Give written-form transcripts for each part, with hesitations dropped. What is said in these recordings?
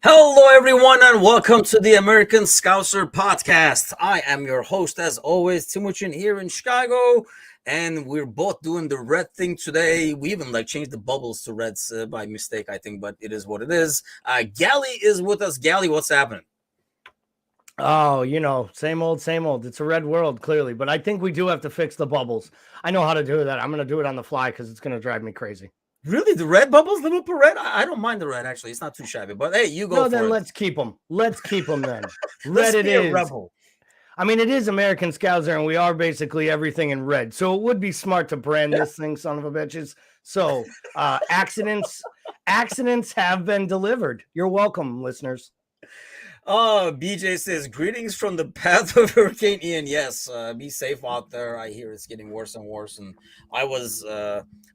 Hello, everyone, and welcome to the American Scouser Podcast. I am your host, as always, Timuchin here in Chicago, and we're both doing the red thing today. We even changed the bubbles to reds by mistake, I think, but it is what it is. Gally is with us. Gally, what's happening? Oh, same old, same old. It's a red world, clearly, but I think we do have to fix the bubbles. I know how to do that. I'm going to do it on the fly because it's going to drive me crazy. Really, the red bubbles, Liverpool red? I don't mind the red, actually. It's not too shabby, but hey, you go No, for then it. let's keep them. Let's keep them then. Let's Red it be a is. rebel. I mean, it is American Scouser, and we are basically everything in red. So it would be smart to brand this thing, son of a bitches. So accidents have been delivered. You're welcome, listeners. Oh, BJ says, greetings from the path of Hurricane Ian. Yes, be safe out there. I hear it's getting worse and worse. And I was,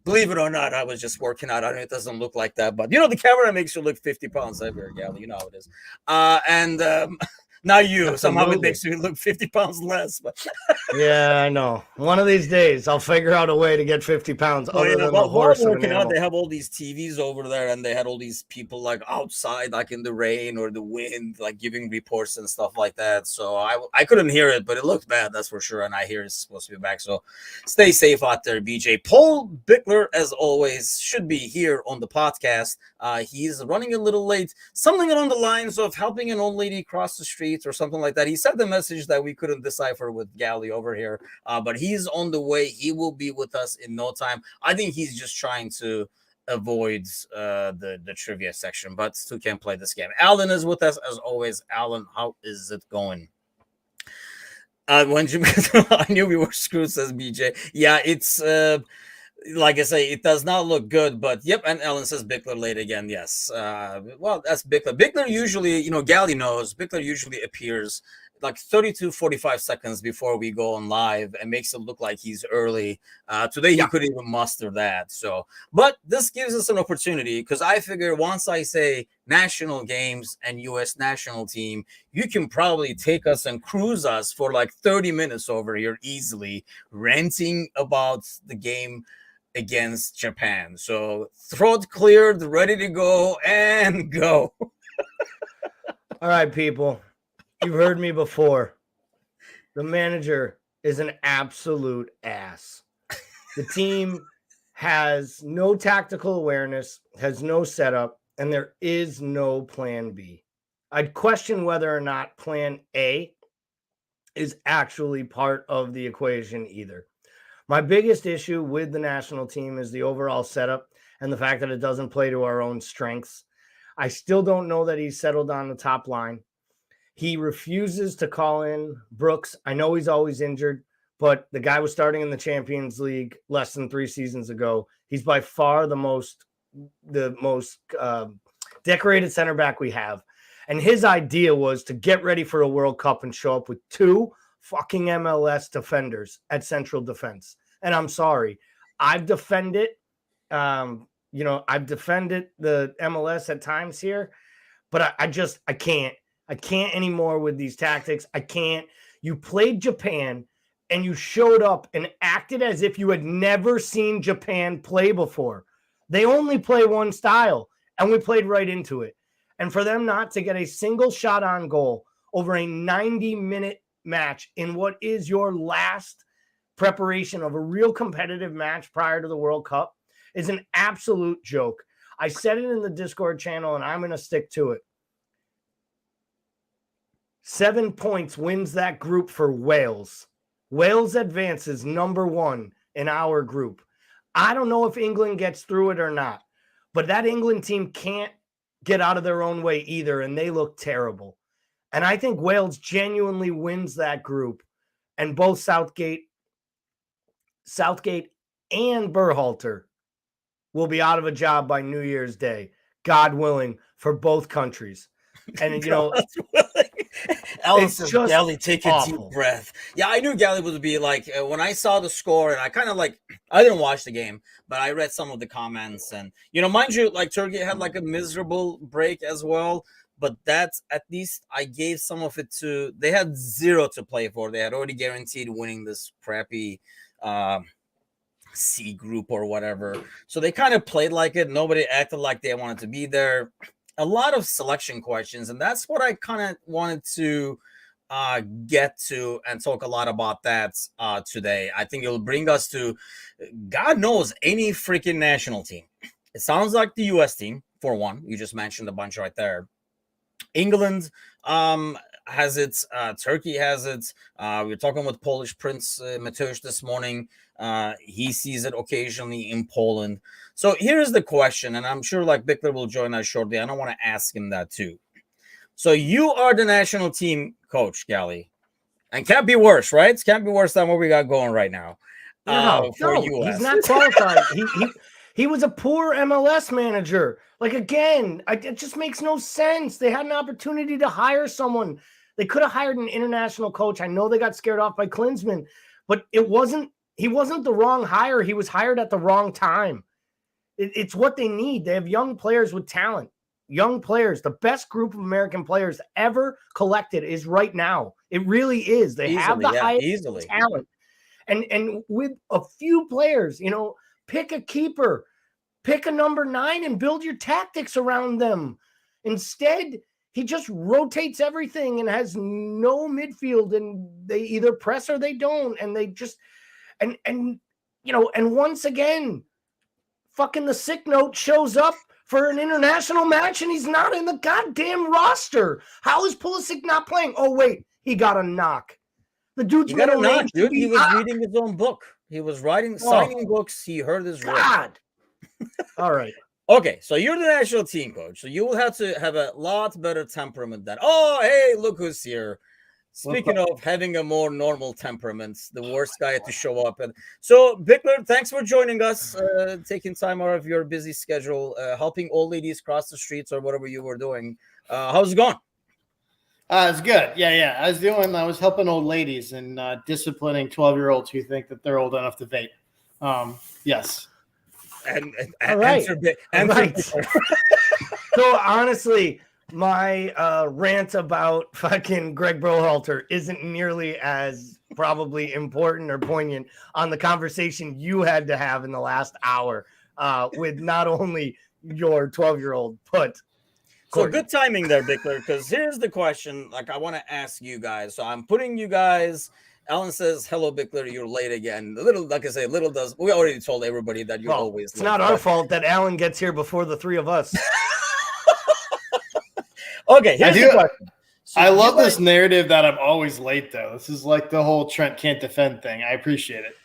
believe it or not, I was just working out. I know it doesn't look like that, but the camera makes you look 50 pounds heavier, Gally. You know how it is. And not you. Somehow it makes you look 50 pounds less. But yeah, I know. One of these days, I'll figure out a way to get 50 pounds other than the horse of an animal. They have all these TVs over there, and they had all these people outside, in the rain or the wind, giving reports and stuff like that. So I couldn't hear it, but it looked bad, that's for sure. And I hear it's supposed to be back. So stay safe out there, BJ. Paul Bickler, as always, should be here on the podcast. He's running a little late. Something along the lines of helping an old lady cross the street or something like that. He sent the message that we couldn't decipher with Gally over here, but he's on the way. He will be with us in no time. I think he's just trying to avoid the trivia section, but still can't play this game. Alan is with us as always. Alan, how is it going? When Jim, I knew we were screwed, says BJ. Yeah, it's like I say, it does not look good, but yep. And Ellen says Bickler late again. Yes. Well, that's Bickler. Bickler usually, Gally knows, Bickler usually appears 30 to 45 seconds before we go on live and makes it look like he's early. Today, he couldn't even muster that. So, but this gives us an opportunity because I figure once I say national games and U.S. national team, you can probably take us and cruise us for 30 minutes over here easily, ranting about the game against Japan. So throat cleared, ready to go, and go. All right, people. You've heard me before. The manager is an absolute ass. The team has no tactical awareness, has no setup, and there is no plan B. I'd question whether or not plan A is actually part of the equation either. My biggest issue with the national team is the overall setup and the fact that it doesn't play to our own strengths. I still don't know that he's settled on the top line. He refuses to call in Brooks. I know he's always injured, but the guy was starting in the Champions League less than 3 seasons ago. He's by far the most decorated center back we have. And his idea was to get ready for a World Cup and show up with 2 fucking MLS defenders at central defense. And I'm sorry, I've defended, I've defended the MLS at times here, but I can't. I can't anymore with these tactics. I can't. You played Japan and you showed up and acted as if you had never seen Japan play before. They only play one style, and we played right into it. And for them not to get a single shot on goal over a 90-minute match in what is your last preparation of a real competitive match prior to the World Cup is an absolute joke. I said it in the Discord channel, and I'm going to stick to it. 7 points wins that group for Wales. Wales advances number 1 in our group. I don't know if England gets through it or not, but that England team can't get out of their own way either, and they look terrible. And I think Wales genuinely wins that group, and both Southgate and Berhalter will be out of a job by New Year's Day, God willing, for both countries. And, Alan says, Gally, take a deep breath. Yeah, I knew Gally would be when I saw the score, and I kind of I didn't watch the game, but I read some of the comments. And, mind you, Turkey had a miserable break as well. But that's at least I gave some of it to, they had 0 to play for. They had already guaranteed winning this crappy C group or whatever. So they kind of played like it. Nobody acted like they wanted to be there. a lot of selection questions, and that's what I kind of wanted to get to and talk a lot about that today. I think it'll bring us to, God knows, any freaking national team. It sounds like the U.S. team, for one. You just mentioned a bunch right there. England has it. Turkey has it. We were talking with Polish Prince Mateusz this morning. He sees it occasionally in Poland. So here's the question, and I'm sure like Bickler will join us shortly. I don't want to ask him that too. So you are the national team coach, Gally, and can't be worse, right? It can't be worse than what we got going right now. No, he's not qualified. He was a poor MLS manager. Like, again, it just makes no sense. They had an opportunity to hire someone. They could have hired an international coach. I know they got scared off by Klinsmann, but he wasn't the wrong hire. He was hired at the wrong time. It's what they need. They have young players with talent. Young players. The best group of American players ever collected is right now. It really is. They have the highest talent. And with a few players, pick a keeper, pick a number 9 and build your tactics around them. Instead, he just rotates everything and has no midfield, and they either press or they don't. And they just, and once again, fucking the sick note shows up for an international match and he's not in the goddamn roster. How is Pulisic not playing? Oh, wait, he got a knock. The dude's got a knock, dude. He was reading his own book. He was signing books. He heard his God. All right. Okay, so you're the national team coach. So you will have to have a lot better temperament than, oh, hey, look who's here. Speaking of having a more normal temperament, the worst guy to show up. And so, Bickler, thanks for joining us, taking time out of your busy schedule, helping old ladies cross the streets or whatever you were doing. How's it going? It's good. Yeah. I was helping old ladies and disciplining 12-year-olds who think that they're old enough to vape. Yes. And all right. Right. So honestly, my rant about fucking Greg Berhalter isn't nearly as probably important or poignant on the conversation you had to have in the last hour with not only your 12-year-old, but so good timing there, Bickler, because here's the question. Like, I want to ask you guys. So I'm putting you guys. Alan says, hello, Bickler, you're late again. We already told everybody that you're always late. It's not our fault that Alan gets here before the three of us. Okay, here's the question. So I love this narrative that I'm always late, though. This is like the whole Trent can't defend thing. I appreciate it.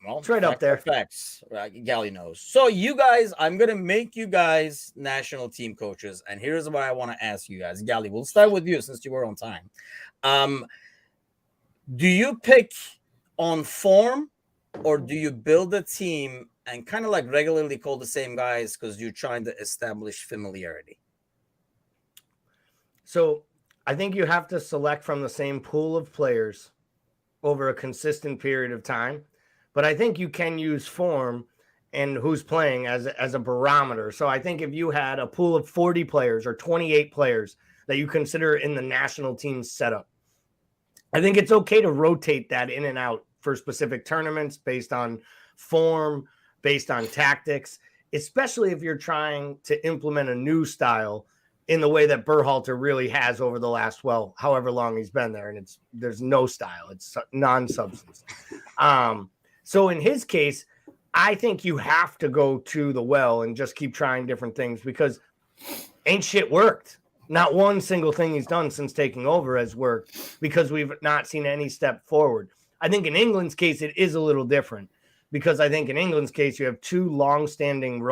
Well, it's right up there. Facts. Gally knows. So you guys, I'm going to make you guys national team coaches. And here's what I want to ask you guys. Gally, we'll start with you since you were on time. Do you pick on form or do you build a team and kind of like regularly call the same guys because you're trying to establish familiarity? So I think you have to select from the same pool of players over a consistent period of time. But I think you can use form and who's playing as a barometer. So I think if you had a pool of 40 players or 28 players that you consider in the national team setup, I think it's okay to rotate that in and out for specific tournaments based on form, based on tactics, especially if you're trying to implement a new style in the way that Berhalter really has over the last, however long he's been there. And there's no style. It's non-substance. So in his case, I think you have to go to the well and just keep trying different things because ain't shit worked. Not one single thing he's done since taking over has worked because we've not seen any step forward. I think in England's case, it is a little different because I think in England's case, you have 2 long-standing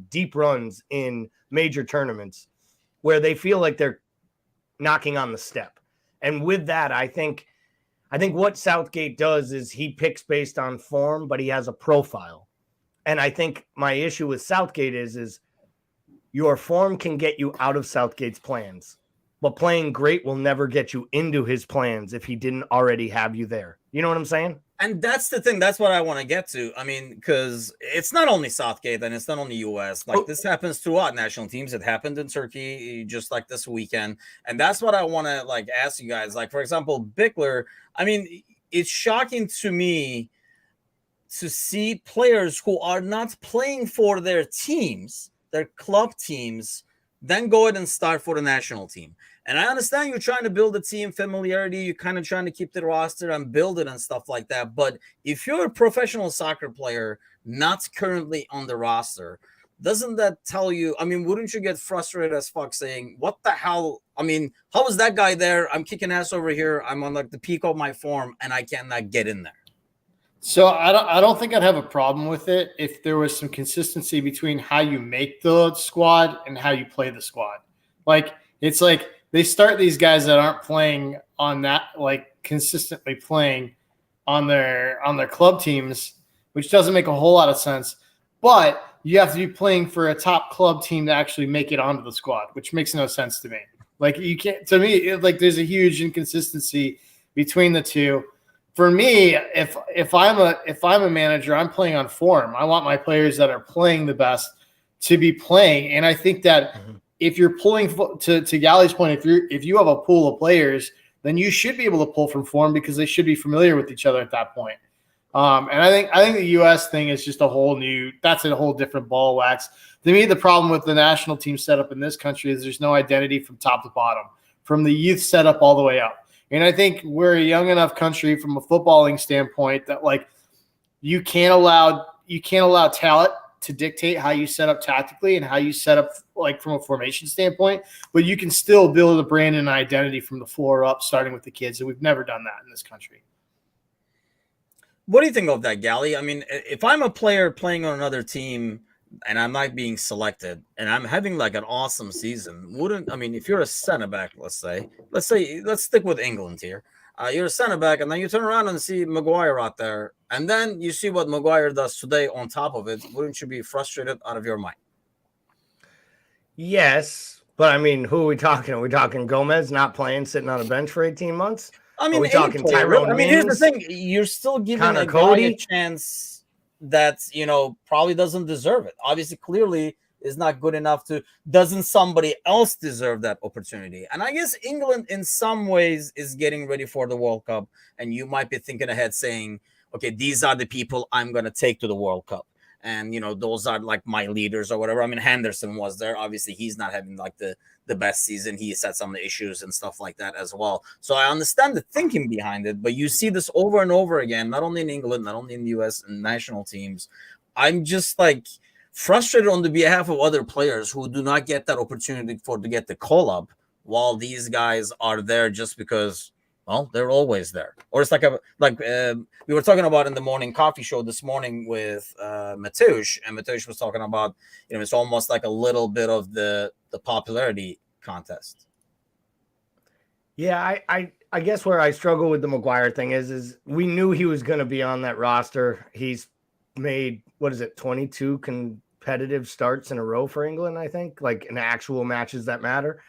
deep runs in major tournaments where they feel like they're knocking on the step. And with that, I think what Southgate does is he picks based on form, but he has a profile. And I think my issue with Southgate is your form can get you out of Southgate's plans, but playing great will never get you into his plans if he didn't already have you there. You know what I'm saying? And that's the thing. That's what I want to get to. I mean, because it's not only Southgate and it's not only U.S. This happens throughout national teams. It happened in Turkey just like this weekend. And that's what I want to ask you guys. Like, for example, Bickler, I mean, it's shocking to me to see players who are not playing for their teams, their club teams, then go ahead and start for the national team. And I understand you're trying to build a team familiarity. You're kind of trying to keep the roster and build it and stuff like that. But if you're a professional soccer player, not currently on the roster, doesn't that tell you? I mean, wouldn't you get frustrated as fuck saying, what the hell? I mean, how is that guy there? I'm kicking ass over here. I'm on like the peak of my form and I cannot get in there. So I don't think I'd have a problem with it if there was some consistency between how you make the squad and how you play the squad. Like, it's like they start these guys that aren't playing on that, like consistently playing on their club teams, which doesn't make a whole lot of sense. But you have to be playing for a top club team to actually make it onto the squad, which makes no sense to me. Like, you can't, to me, like there's a huge inconsistency between the two. For me, if I'm a manager, I'm playing on form. I want my players that are playing the best to be playing, and I think that if you're pulling to Gally's point, if you have a pool of players, then you should be able to pull from form because they should be familiar with each other at that point. And I think the U.S. thing is just a whole different ball of wax. To me, the problem with the national team setup in this country is there's no identity from top to bottom, from the youth setup all the way up. And I think we're a young enough country from a footballing standpoint that like you can't allow talent to dictate how you set up tactically and how you set up like from a formation standpoint, but you can still build a brand and identity from the floor up, starting with the kids. And we've never done that in this country. What do you think of that, Gally? I mean, if I'm a player playing on another team and I'm not being selected and I'm having like an awesome season, if you're a center back, let's stick with England here. You're a center back and then you turn around and see Maguire out there and then you see what Maguire does today on top of it. Wouldn't you be frustrated out of your mind? Yes, but I mean, who are we talking? Are we talking Gomez not playing, sitting on a bench for 18 months? I mean, are we talking Tyrone Mings? Here's the thing. You're still giving a guy a chance that, probably doesn't deserve it. Obviously, clearly is not good enough doesn't somebody else deserve that opportunity? And I guess England in some ways is getting ready for the World Cup. And you might be thinking ahead saying, okay, these are the people I'm going to take to the World Cup. And, those are like my leaders or whatever. I mean, Henderson was there. Obviously, he's not having like the best season. He had some of the issues and stuff like that as well. So I understand the thinking behind it, but you see this over and over again, not only in England, not only in the US and national teams. I'm just like frustrated on the behalf of other players who do not get that opportunity to get the call up while these guys are there just because, well, they're always there. Or it's we were talking about in the morning coffee show this morning with Mateusz, and Mateusz was talking about, it's almost like a little bit of the popularity contest. Yeah, I guess where I struggle with the Maguire thing is we knew he was going to be on that roster. He's made, 22 competitive starts in a row for England, I think, like in actual matches that matter.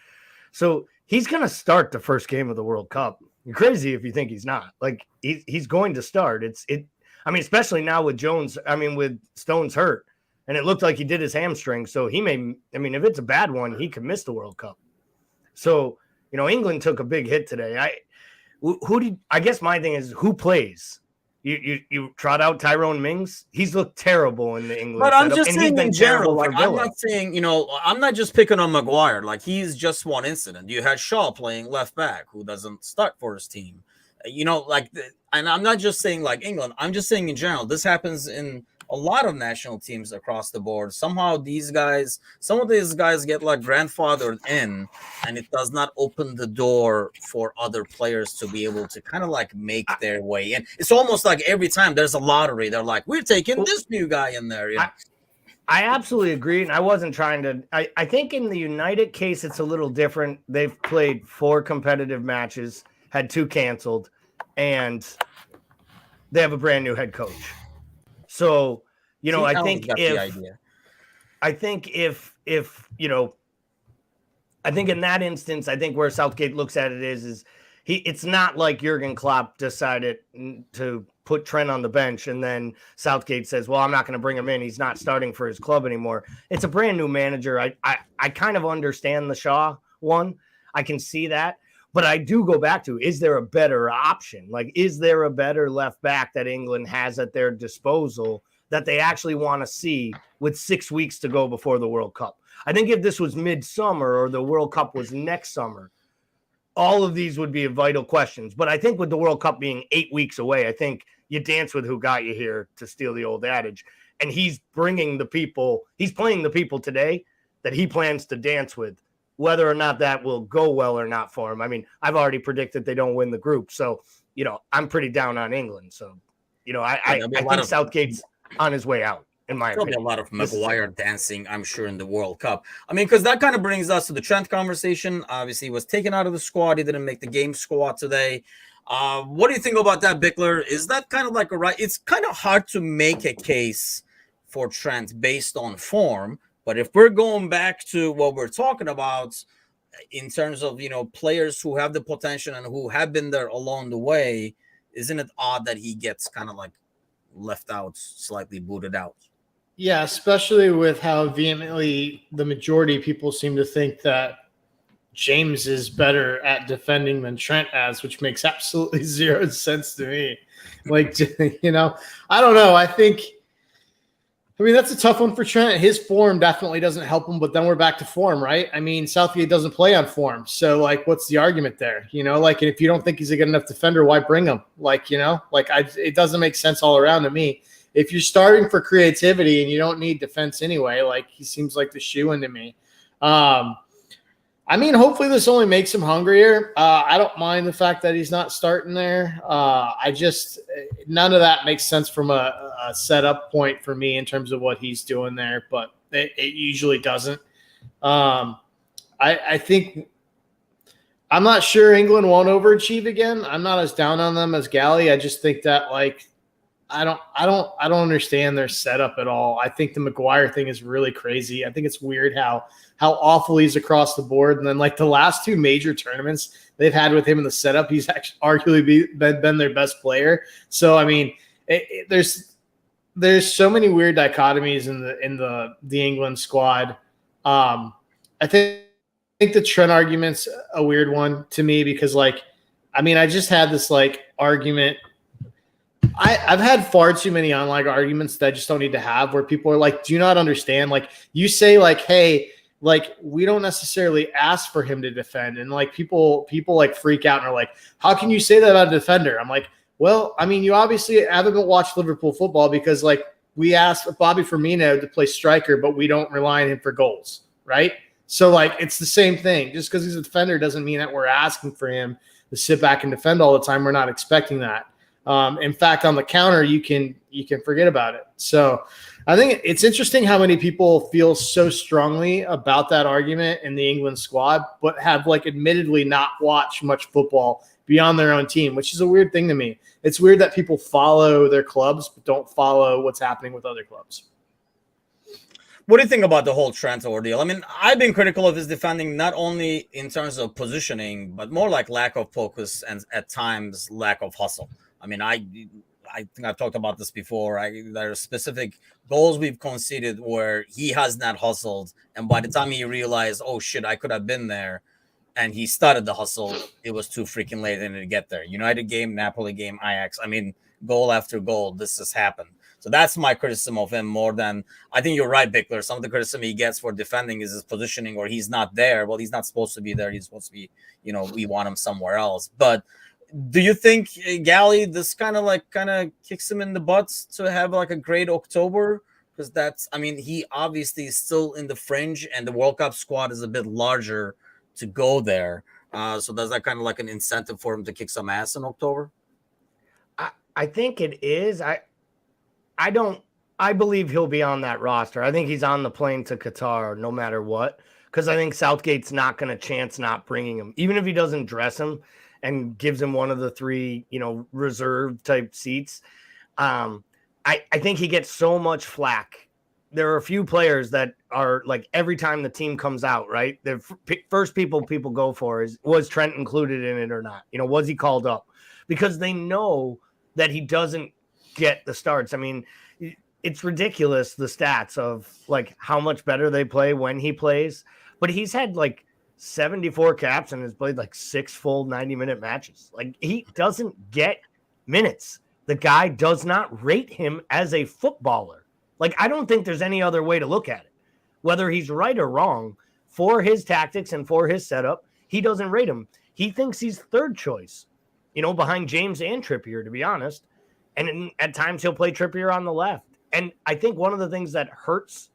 So he's going to start the first game of the World Cup. You're crazy if you think he's not. Like he's going to start. Especially now with with Stones hurt, and it looked like he did his hamstring. So he may. If it's a bad one, he could miss the World Cup. So England took a big hit today. I guess my thing is who plays. You trot out Tyrone Mings. He's looked terrible in the England. But I'm just saying in general. Like, I'm not saying, I'm not just picking on Maguire. Like, he's just one incident. You had Shaw playing left back who doesn't start for his team. And I'm not just saying like England. I'm just saying in general. This happens in a lot of national teams across the board. Somehow some of these guys get like grandfathered in, and it does not open the door for other players to be able to kind of like make their way in. It's almost like every time there's a lottery, they're like, we're taking this new guy in there. I absolutely agree. And I wasn't trying to, I think in the United case, it's a little different. They've played 4 competitive matches, had 2 canceled, and they have a brand new head coach. So, I think in that instance, I think where Southgate looks at it is it's not like Jurgen Klopp decided to put Trent on the bench and then Southgate says, well, I'm not going to bring him in. He's not starting for his club anymore. It's a brand new manager. I kind of understand the Shaw one. I can see that. But I do go back to, is there a better option? Like, is there a better left back that England has at their disposal that they actually want to see with 6 weeks to go before the World Cup? I think if this was midsummer or the World Cup was next summer, all of these would be vital questions. But I think with the World Cup being 8 weeks away, I think you dance with who got you here, to steal the old adage. And he's playing the people today that he plans to dance with, whether or not that will go well or not for him. I mean, I've already predicted they don't win the group. So, I'm pretty down on England. So, I think Southgate's on his way out, in my opinion. There'll be a lot of Maguire dancing, I'm sure, in the World Cup. I mean, because that kind of brings us to the Trent conversation. Obviously, he was taken out of the squad. He didn't make the game squad today. What do you think about that, Bickler? Is that kind of like it's kind of hard to make a case for Trent based on form. But if we're going back to what we're talking about in terms of, players who have the potential and who have been there along the way, isn't it odd that he gets kind of like left out, slightly booted out? Yeah, especially with how vehemently the majority of people seem to think that James is better at defending than Trent has, which makes absolutely zero sense to me. Like, I don't know. I mean, that's a tough one for Trent. His form definitely doesn't help him, but then we're back to form, right? I mean, Southgate doesn't play on form. So, what's the argument there? And if you don't think he's a good enough defender, why bring him? It doesn't make sense all around to me. If you're starting for creativity and you don't need defense anyway, he seems like the shoe-in to me. I mean, hopefully this only makes him hungrier. I don't mind the fact that he's not starting there. None of that makes sense from a setup point for me in terms of what he's doing there, but it usually doesn't. I think I'm not sure England won't overachieve again. I'm not as down on them as Galley. I just think that I don't understand their setup at all. I think the Maguire thing is really crazy. I think it's weird how awful he's across the board. And then the last two major tournaments they've had with him in the setup, he's actually arguably been their best player. So, I mean, there's so many weird dichotomies in the England squad. I think the Trent argument's a weird one to me because I just had this argument. I've had far too many online arguments that I just don't need to have where people are do you not understand? You say hey, we don't necessarily ask for him to defend. And people freak out and are how can you say that about a defender? I'm well, I mean, you obviously haven't watched Liverpool football because we asked Bobby Firmino to play striker, but we don't rely on him for goals. Right. So it's the same thing. Just because he's a defender doesn't mean that we're asking for him to sit back and defend all the time. We're not expecting that. In fact, on the counter, you can forget about it. So I think it's interesting how many people feel so strongly about that argument in the England squad, but have admittedly not watched much football beyond their own team, which is a weird thing to me. It's weird that people follow their clubs, but don't follow what's happening with other clubs. What do you think about the whole Trent ordeal? I mean, I've been critical of his defending, not only in terms of positioning, but more lack of focus and at times lack of hustle. I mean, I think I've talked about this before. There are specific goals we've conceded where he has not hustled. And by the time he realized, oh, shit, I could have been there, and he started the hustle, it was too freaking late in to get there. United game, Napoli game, Ajax. I mean, goal after goal, this has happened. So that's my criticism of him more than – I think you're right, Bickler. Some of the criticism he gets for defending is his positioning where he's not there. Well, he's not supposed to be there. He's supposed to be, we want him somewhere else. But – do you think Galley this kind of kicks him in the butt to have a great October? Because he obviously is still in the fringe, and the World Cup squad is a bit larger to go there. So does that kind of an incentive for him to kick some ass in October? I think it is. I believe he'll be on that roster. I think he's on the plane to Qatar no matter what, because I think Southgate's not going to chance not bringing him, even if he doesn't dress him and gives him one of the three, reserve type seats. I think he gets so much flack. There are a few players that are every time the team comes out, right? The first people go for was Trent included in it or not? Was he called up? Because they know that he doesn't get the starts. I mean, it's ridiculous, the stats of how much better they play when he plays, but he's had 74 caps and has played 6 full 90-minute matches. He doesn't get minutes. The guy does not rate him as a footballer. I don't think there's any other way to look at it. whether he's right or wrong, for his tactics and for his setup, he doesn't rate him. He thinks he's third choice, behind James and Trippier, to be honest. And at times he'll play Trippier on the left. And I think one of the things that hurts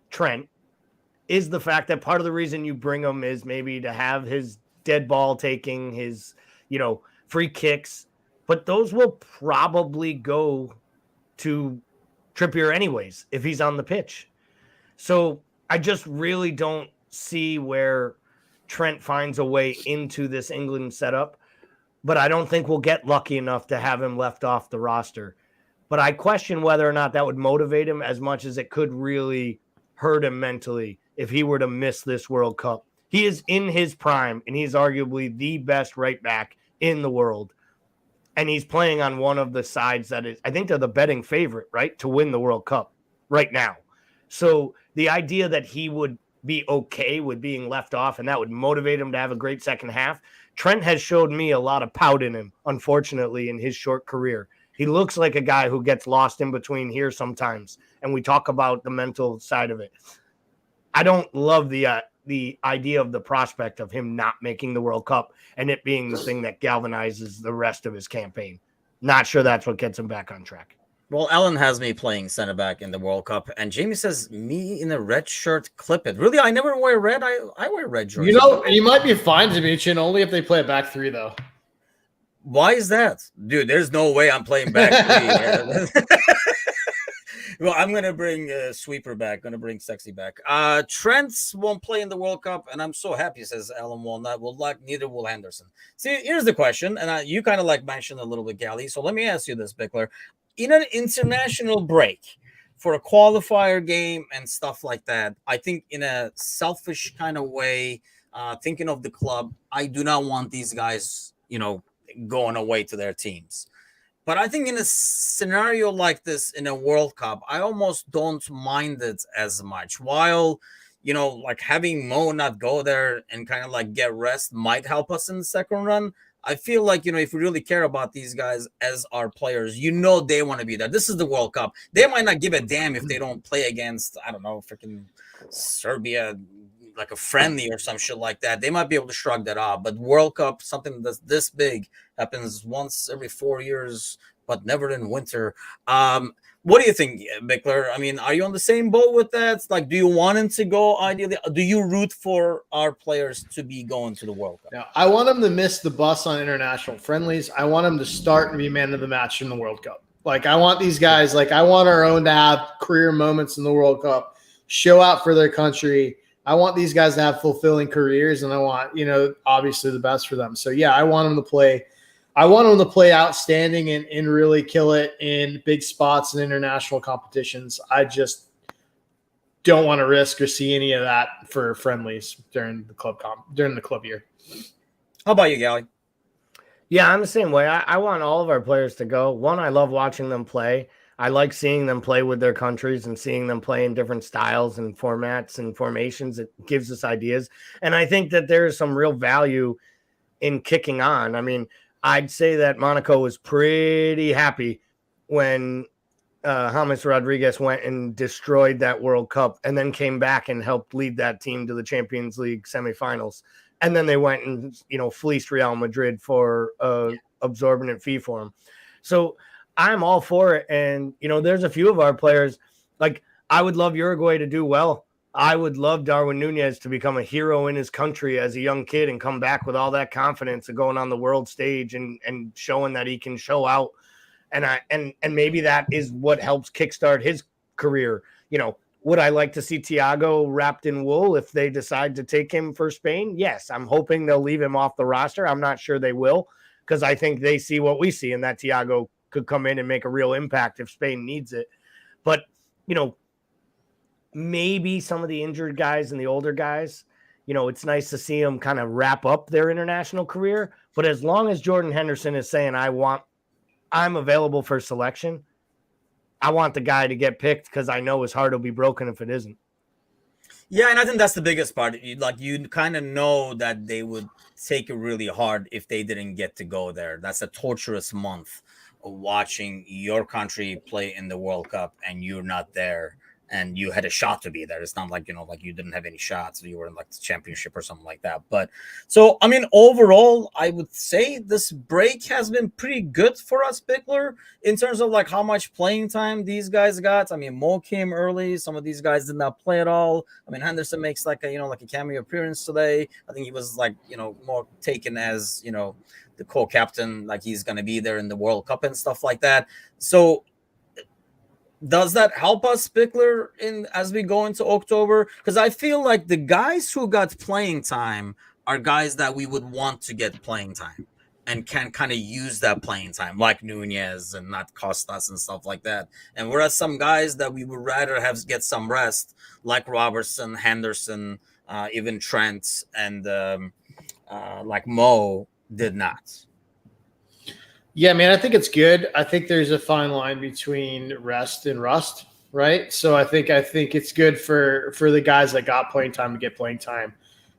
Trent is the fact that part of the reason you bring him is maybe to have his dead ball taking, his, free kicks. But those will probably go to Trippier anyways if he's on the pitch. So I just really don't see where Trent finds a way into this England setup. But I don't think we'll get lucky enough to have him left off the roster. But I question whether or not that would motivate him as much as it could really hurt him mentally if he were to miss this World Cup. He is in his prime, and he's arguably the best right back in the world. And he's playing on one of the sides that is, I think they're the betting favorite, right, to win the World Cup right now. So the idea that he would be okay with being left off and that would motivate him to have a great second half, Trent has showed me a lot of pout in him, unfortunately, in his short career. He looks like a guy who gets lost in between here sometimes, and we talk about the mental side of it. I don't love the idea of the prospect of him not making the World Cup and it being the thing that galvanizes the rest of his campaign. Not sure that's what gets him back on track. Well, Alan has me playing center back in the World Cup, and Jamie says me in a red shirt, clip it. Really, I never wear red. I wear red jerseys. You might be fine, Dimitri, only if they play a back three, though. Why is that? Dude, there's no way I'm playing back three. Well, I'm going to bring Sweeper back. Going to bring Sexy back. Trent won't play in the World Cup, and I'm so happy, says Alan Walnut. Neither will Henderson. See, here's the question, and you kind of mentioned a little bit, Gally. So let me ask you this, Bickler. In an international break for a qualifier game and stuff like that, I think in a selfish kind of way, thinking of the club, I do not want these guys, going away to their teams. But I think in a scenario like this in a World Cup, I almost don't mind it as much. While, having Mo not go there and kind of get rest might help us in the second run, I feel like, if we really care about these guys as our players, they want to be there. This is the World Cup. They might not give a damn if they don't play against, I don't know, freaking Serbia, like a friendly or some shit like that. They might be able to shrug that off. But World Cup, something that's this big, happens once every 4 years, but never in winter. What do you think, Bickler? I mean, are you on the same boat with that? Do you want him to go ideally? Do you root for our players to be going to the World Cup? Yeah, I want him to miss the bus on international friendlies. I want him to start and be man of the match in the World Cup. I want these guys, I want our own to have career moments in the World Cup, show out for their country. I want these guys to have fulfilling careers, and I want, obviously the best for them. So, yeah, I want them to play. I want them to play outstanding and really kill it in big spots and international competitions. I just don't want to risk or see any of that for friendlies during the club year. How about you, Gally? Yeah, I'm the same way. I want all of our players to go. One, I love watching them play. I like seeing them play with their countries and seeing them play in different styles and formats and formations. It gives us ideas. And I think that there is some real value in kicking on. I mean, I'd say that Monaco was pretty happy when James Rodriguez went and destroyed that World Cup and then came back and helped lead that team to the Champions League semifinals. And then they went and, fleeced Real Madrid for an absorbent fee for him. So I'm all for it. And, there's a few of our players, I would love Uruguay to do well. I would love Darwin Nunez to become a hero in his country as a young kid and come back with all that confidence of going on the world stage and showing that he can show out. And maybe that is what helps kickstart his career. Would I like to see Thiago wrapped in wool if they decide to take him for Spain? Yes, I'm hoping they'll leave him off the roster. I'm not sure they will, because I think they see what we see and that Thiago could come in and make a real impact if Spain needs it. But, maybe some of the injured guys and the older guys, it's nice to see them kind of wrap up their international career. But as long as Jordan Henderson is saying, I'm available for selection, I want the guy to get picked because I know his heart will be broken if it isn't. Yeah, and I think that's the biggest part. You kind of know that they would take it really hard if they didn't get to go there. That's a torturous month of watching your country play in the World Cup and you're not there. and you had a shot to be there. It's not like, like you didn't have any shots. You were in like the championship or something like that. But so, I mean, overall, I would say this break has been pretty good for us, Bickler, in terms of like how much playing time these guys got. I mean, Mo came early. Some of these guys did not play at all. I mean, Henderson makes like a cameo appearance today. I think he was like, more taken as, the co-captain, like he's going to be there in the World Cup and stuff like that. So does that help us, Bickler, as we go into October? Because I feel like the guys who got playing time are guys that we would want to get playing time and can kind of use that playing time, like Nunez and not Costas and stuff like that. And whereas some guys that we would rather have get some rest, like Robertson, Henderson, even Trent, and like Mo, did not. Yeah, man, I think it's good. I think there's a fine line between rest and rust, right? So I think it's good for the guys that got playing time to get playing time.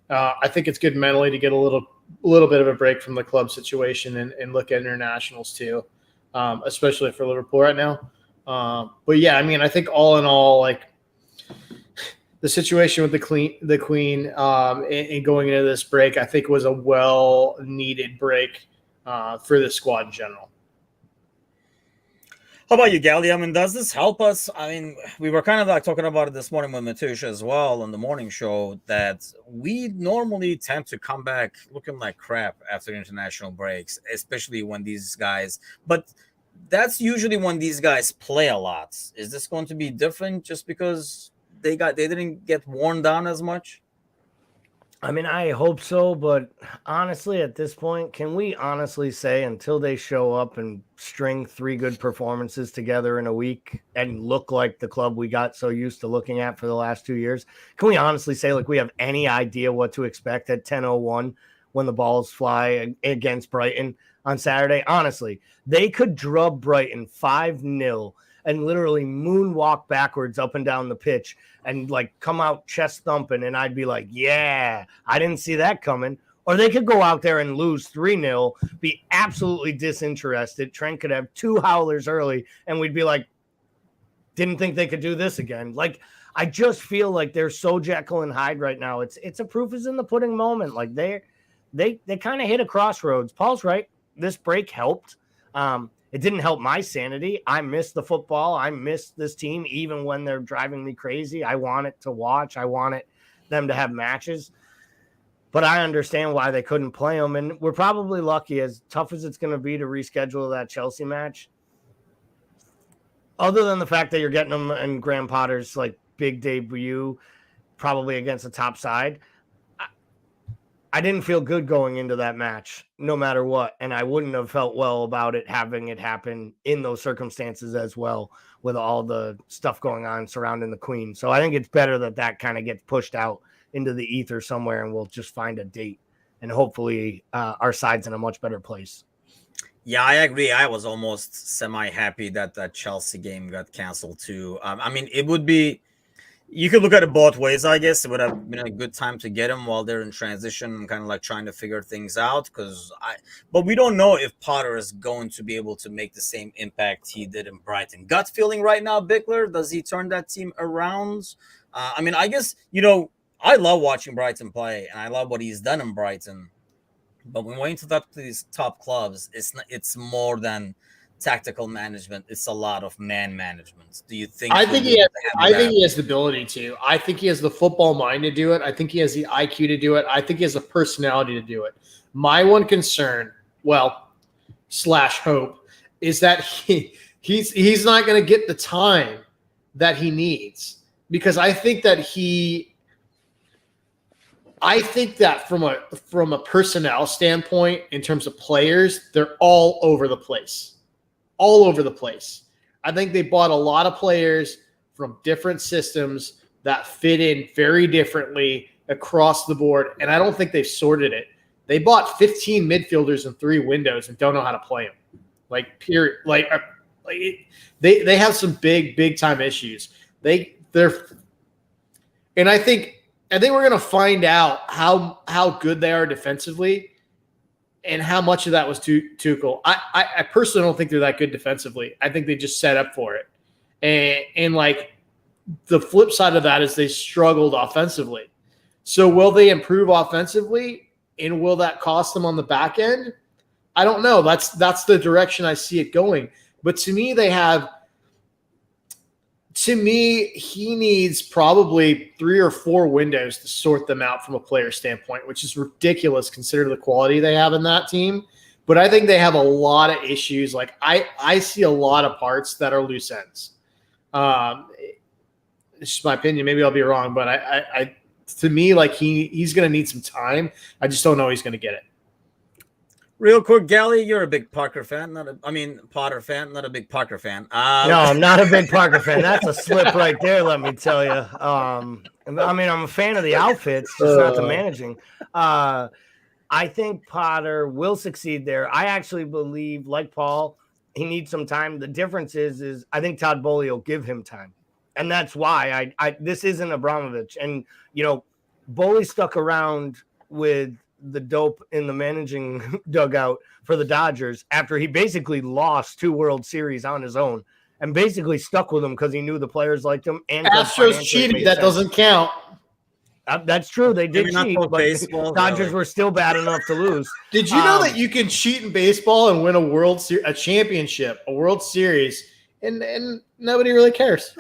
I think it's good mentally to get a little bit of a break from the club situation and look at internationals too, especially for Liverpool right now. But yeah, I mean, I think all in all, like the situation with the Queen and going into this break, I think was a well needed break for the squad in general. How about you, Gally? I mean, does this help us? I mean, we were kind of like talking about it this morning with Matusha as well on the morning show, that we normally tend to come back looking like crap after international breaks, especially when these guys, but that's usually when these guys play a lot. Is this going to be different just because they didn't get worn down as much? I mean, I hope so, but honestly, at this point, can we honestly say until they show up and string 3 good performances together in a week and look like the club we got so used to looking at for the last 2 years, can we honestly say like we have any idea what to expect at 10:01 when the balls fly against Brighton on Saturday? Honestly, they could drub Brighton 5-0 and literally moonwalk backwards up and down the pitch and like come out chest thumping. And I'd be like, yeah, I didn't see that coming. Or they could go out there and lose 3-0, be absolutely disinterested. Trent could have 2 howlers early and we'd be like, didn't think they could do this again. Like, I just feel like they're so Jekyll and Hyde right now. It's a proof is in the pudding moment. Like they kind of hit a crossroads. Paul's right. This break helped. It didn't help my sanity. I miss the football. I miss this team, even when they're driving me crazy. I want it to watch. I want them to have matches. But I understand why they couldn't play them. And we're probably lucky, as tough as it's going to be to reschedule that Chelsea match. Other than the fact that you're getting them in Graham Potter's like big debut, probably against the top side, I didn't feel good going into that match, no matter what. And I wouldn't have felt well about it having it happen in those circumstances as well, with all the stuff going on surrounding the Queen. So I think it's better that kind of gets pushed out into the ether somewhere and we'll just find a date. And hopefully our side's in a much better place. Yeah, I agree. I was almost semi-happy that Chelsea game got canceled too. I mean, it would be, you could look at it both ways, I guess. It would have been a good time to get them while they're in transition and kind of like trying to figure things out. But we don't know if Potter is going to be able to make the same impact he did in Brighton. Gut feeling right now, Bickler, does he turn that team around? I mean, I guess, I love watching Brighton play and I love what he's done in Brighton. But when we talk to these top clubs, it's more than tactical management. It's a lot of man management. Do you think? I think he has the ability to. I think he has the football mind to do it. I think he has the IQ to do it. I think he has the personality to do it. My one concern, slash hope, is that he's not going to get the time that he needs, because I think that from a personnel standpoint, in terms of players, they're all over the place. All over the place. I think they bought a lot of players from different systems that fit in very differently across the board, and I don't think they've sorted it. They bought 15 midfielders in 3 windows and don't know how to play them. Like, period. They have some big time issues. And I think we're going to find out how good they are defensively and how much of that was Tuchel. I personally don't think they're that good defensively. I think they just set up for it. And like, the flip side of that is they struggled offensively. So will they improve offensively, and will that cost them on the back end? I don't know. That's the direction I see it going. But to me, he needs probably 3 or 4 windows to sort them out from a player standpoint, which is ridiculous considering the quality they have in that team. But I think they have a lot of issues. Like I see a lot of parts that are loose ends. It's just my opinion. Maybe I'll be wrong, but I to me, like he's going to need some time. I just don't know he's going to get it. Real quick, Gally, you're a big Potter fan, not a big Parker fan. No, I'm not a big Parker fan. That's a slip right there, let me tell you. I'm a fan of the outfits, just not the managing. I think Potter will succeed there. I actually believe, like Paul, he needs some time. The difference is I think Todd Bowley will give him time. And that's why this isn't Abramovich. And, Bowley stuck around with the dope in the managing dugout for the Dodgers after he basically lost 2 World Series on his own and basically stuck with them because he knew the players liked him. And Astros cheated. That doesn't count. That's true. They did cheat, but baseball, Dodgers were still bad enough to lose. Did you know that you can cheat in baseball and win a championship, a World Series, and nobody really cares?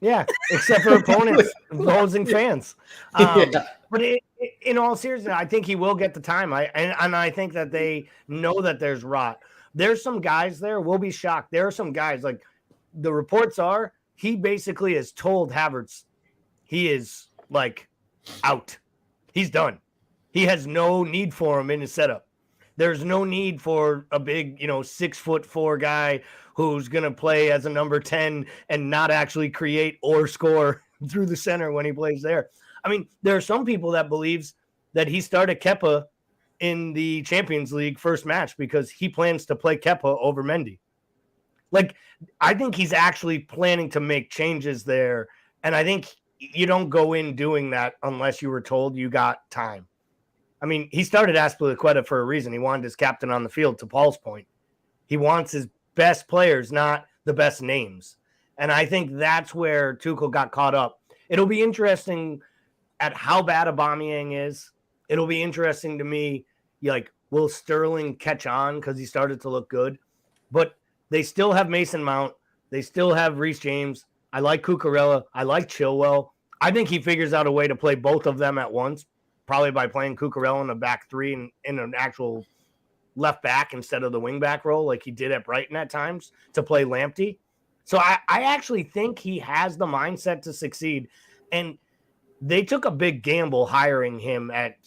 Yeah, except for opposing fans. But in all seriousness, I think he will get the time. And I think that they know that there's rot. There's some guys there. We'll be shocked. There are some guys, like the reports are, he basically has told Havertz he is like out. He's done. He has no need for him in his setup. There's no need for a big, 6'4" guy who's going to play as a number 10 and not actually create or score through the center when he plays there. I mean, there are some people that believes that he started Kepa in the Champions League first match because he plans to play Kepa over Mendy. Like, I think he's actually planning to make changes there. And I think you don't go in doing that unless you were told you got time. I mean, he started Azpilicueta for a reason. He wanted his captain on the field, to Paul's point. He wants his best players, not the best names. And I think that's where Tuchel got caught up. It'll be interesting at how bad Aubameyang is. It'll be interesting to me, like, will Sterling catch on because he started to look good? But they still have Mason Mount. They still have Reece James. I like Cucurella. I like Chilwell. I think he figures out a way to play both of them at once, probably by playing Cucurella in the back 3 and in an actual left back instead of the wing back role like he did at Brighton at times to play Lamptey. So I actually think he has the mindset to succeed. And they took a big gamble hiring him at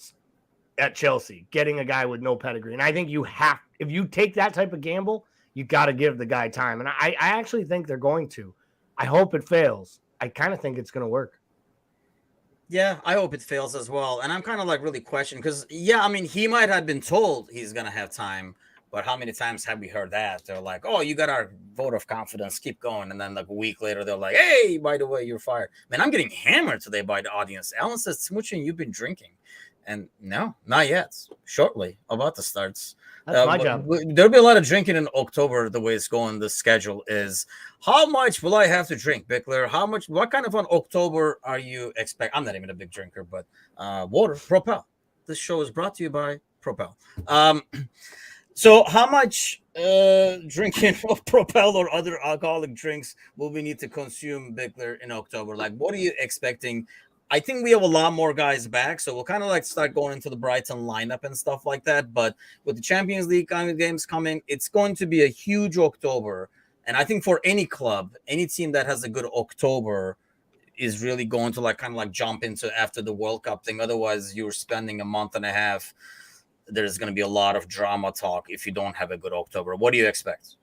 Chelsea, getting a guy with no pedigree. And I think if you take that type of gamble, you got to give the guy time. And I actually think they're going to. I hope it fails. I kind of think it's going to work. Yeah, I hope it fails as well. And I'm kind of like really questioning because, he might have been told he's going to have time. But how many times have we heard that? They're like, oh, you got our vote of confidence. Keep going. And then like a week later, they're like, hey, by the way, you're fired. Man, I'm getting hammered today by the audience. Alan says, Smuchin, you've been drinking. And no, not yet. Shortly, about to start. That's my job. There'll be a lot of drinking in October. The way it's going, the schedule is. How much will I have to drink, Bickler? What kind of an October are you expecting? I'm not even a big drinker, but water, Propel. This show is brought to you by Propel. So how much drinking of Propel or other alcoholic drinks will we need to consume, Bickler, in October? Like, what are you expecting? I think we have a lot more guys back, so we'll kind of like start going into the Brighton lineup and stuff like that. But with the Champions League kind of games coming, it's going to be a huge October. And I think for any club, any team that has a good October is really going to like kind of like jump into after the World Cup thing. Otherwise, you're spending a month and a half. There's going to be a lot of drama talk if you don't have a good October. What do you expect?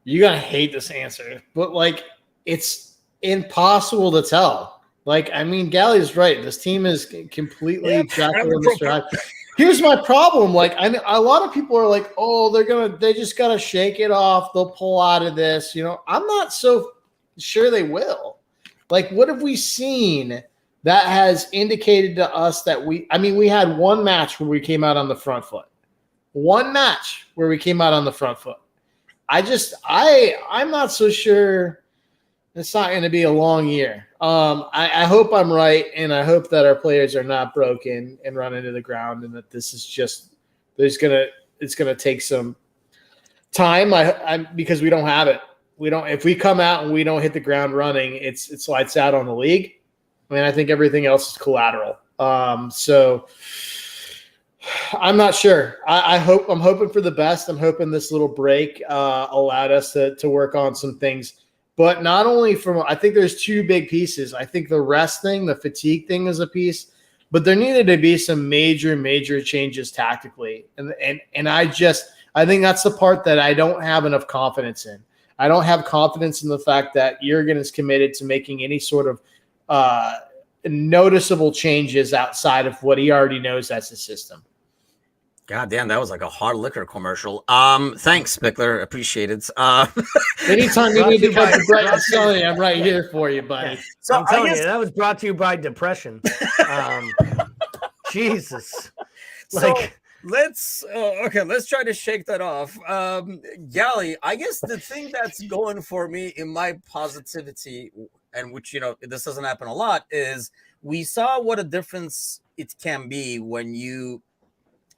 You're going to hate this answer, but like it's impossible to tell. Like, I mean, Gally's right. This team is completely jacked on the stride. Here's my problem. Like, I mean, a lot of people are like, oh, they just got to shake it off. They'll pull out of this. I'm not so sure they will. Like, what have we seen that has indicated to us that we had one match where we came out on the front foot. I'm not so sure It's not going to be a long year. I hope I'm right, and I hope that our players are not broken and run into the ground, and that this is just it's gonna take some time. Because we don't have it. We don't. If we come out and we don't hit the ground running, it's lights out on the league. I mean, I think everything else is collateral. So I'm not sure. I'm hoping for the best. I'm hoping this little break allowed us to work on some things. But not only I think there's two big pieces. I think the rest thing, the fatigue thing is a piece, but there needed to be some major changes tactically. And I think that's the part that I don't have enough confidence in. I don't have confidence in the fact that Jurgen is committed to making any sort of noticeable changes outside of what he already knows as the system. God damn, that was like a hard liquor commercial. Thanks, Spickler. Appreciate it. Anytime you need to cut the bread, Sonny, I'm right here for you, buddy. So I'm telling you, that was brought to you by depression. Jesus. Let's try to shake that off. Gally, I guess the thing that's going for me in my positivity, and which, this doesn't happen a lot, is we saw what a difference it can be when you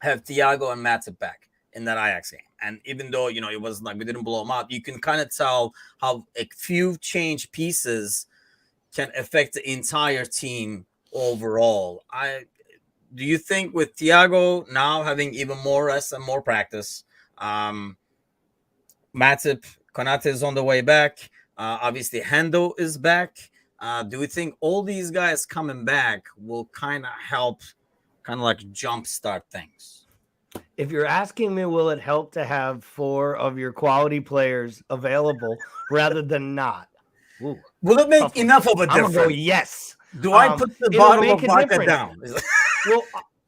have Thiago and Matip back in that Ajax game. And even though, it wasn't like we didn't blow them out, you can kind of tell how a few change pieces can affect the entire team overall. Do you think with Thiago now having even more rest and more practice, Matip, Konate is on the way back. Obviously, Hendo is back. Do you think all these guys coming back will kind of help jumpstart things? If you're asking me, will it help to have 4 of your quality players available rather than not? Ooh. Will it make enough of a difference? I'm going to go yes. Do I put the bottle of vodka down? Well,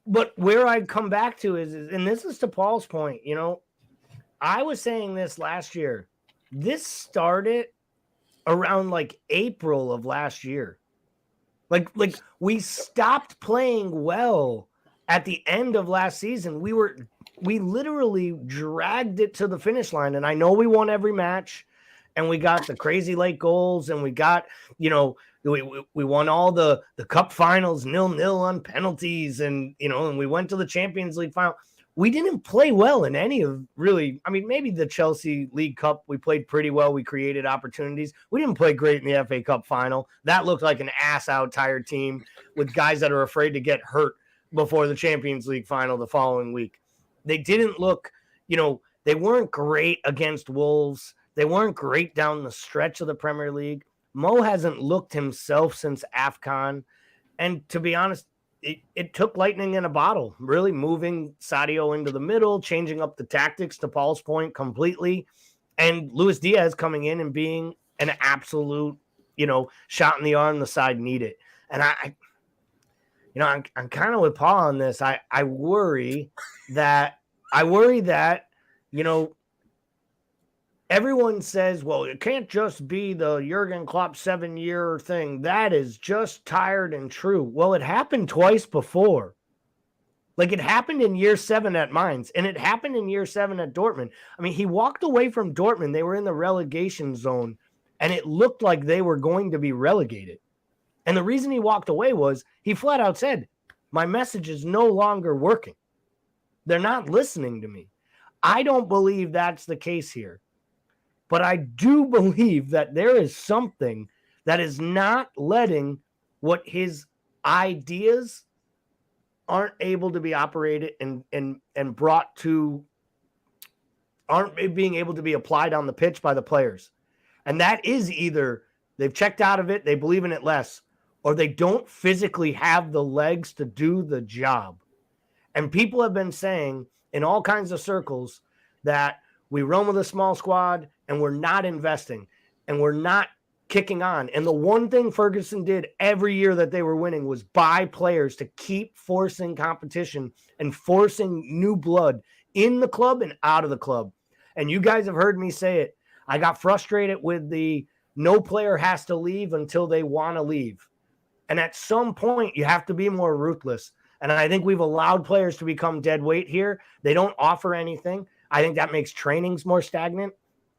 but where I'd come back to is, and this is to Paul's point, I was saying this last year. This started around April of last year. Like we stopped playing well at the end of last season. We literally dragged it to the finish line. And I know we won every match and we got the crazy late goals and we got, we won all the cup finals 0-0 on penalties and, and we went to the Champions League final. We didn't play well in any of really, maybe the Chelsea League Cup, we played pretty well. We created opportunities. We didn't play great in the FA Cup final. That looked like an ass-out tired team with guys that are afraid to get hurt before the Champions League final the following week. They didn't look, they weren't great against Wolves. They weren't great down the stretch of the Premier League. Mo hasn't looked himself since AFCON. And to be honest, it took lightning in a bottle, really moving Sadio into the middle, changing up the tactics to Paul's point completely. And Luis Diaz coming in and being an absolute, shot in the arm the side needed. And I'm kind of with Paul on this. I worry that, everyone says, well, it can't just be the Jurgen Klopp 7-year thing. That is just tired and true. Well, it happened twice before. It happened in year 7 at Mainz, and it happened in year 7 at Dortmund. He walked away from Dortmund. They were in the relegation zone, and it looked like they were going to be relegated. And the reason he walked away was he flat out said, my message is no longer working. They're not listening to me. I don't believe that's the case here. But I do believe that there is something that is not letting what his ideas aren't able to be operated and brought to, aren't being able to be applied on the pitch by the players. And that is either they've checked out of it, they believe in it less, or they don't physically have the legs to do the job. And people have been saying in all kinds of circles that we run with a small squad and we're not investing and we're not kicking on. And the one thing Ferguson did every year that they were winning was buy players to keep forcing competition and forcing new blood in the club and out of the club. And you guys have heard me say it. I got frustrated with the no player has to leave until they want to leave. And at some point, you have to be more ruthless. And I think we've allowed players to become dead weight here. They don't offer anything. I think that makes trainings more stagnant.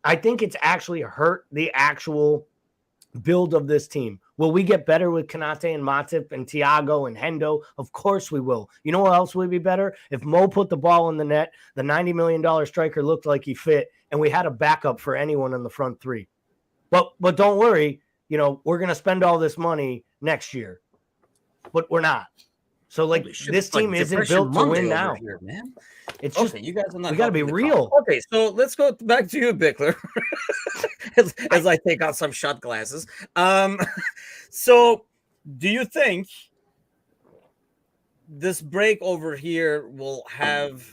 I think it's actually hurt the actual build of this team. Will we get better with Kanate and Matip and Thiago and Hendo? Of course we will. You know what else would be better? If Mo put the ball in the net, the $90 million striker looked like he fit, and we had a backup for anyone in the front three. But don't worry, we're going to spend all this money next year. But we're not. So, this team isn't built to win now. Here, man. It's just you guys are not. We got to be real. Okay, so let's go back to you, Bickler, as I take out some shot glasses. So, do you think this break over here will have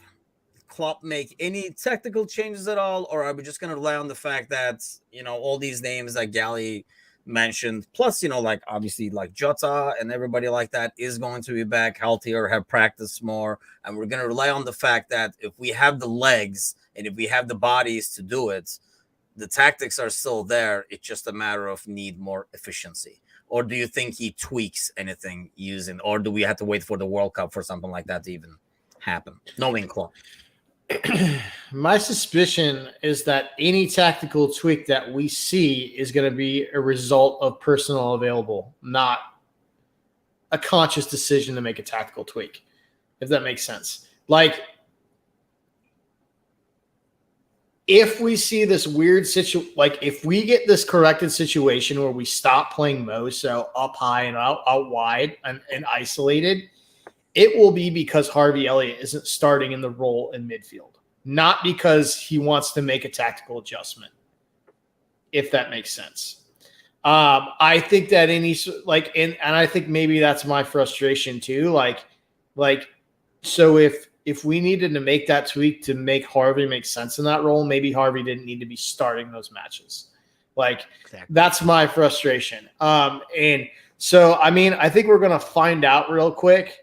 Klopp make any technical changes at all, or are we just going to rely on the fact that all these names that Gally mentioned, plus obviously Jota and everybody like that is going to be back healthier, have practiced more, and we're going to rely on the fact that if we have the legs and if we have the bodies to do it, the tactics are still there. It's just a matter of need more efficiency. Or do you think he tweaks anything using, or do we have to wait for the World Cup for something like that to even happen, knowing Klopp? My suspicion is that any tactical tweak that we see is going to be a result of personnel available, not a conscious decision to make a tactical tweak, if that makes sense. If we see this weird situation, if we get this corrected situation where we stop playing Mo, so up high and out wide and isolated, it will be because Harvey Elliott isn't starting in the role in midfield, not because he wants to make a tactical adjustment, if that makes sense. I think that and I think maybe that's my frustration too. So if we needed to make that tweak to make Harvey make sense in that role, maybe Harvey didn't need to be starting those matches. Exactly. That's my frustration. And so, I think we're going to find out real quick.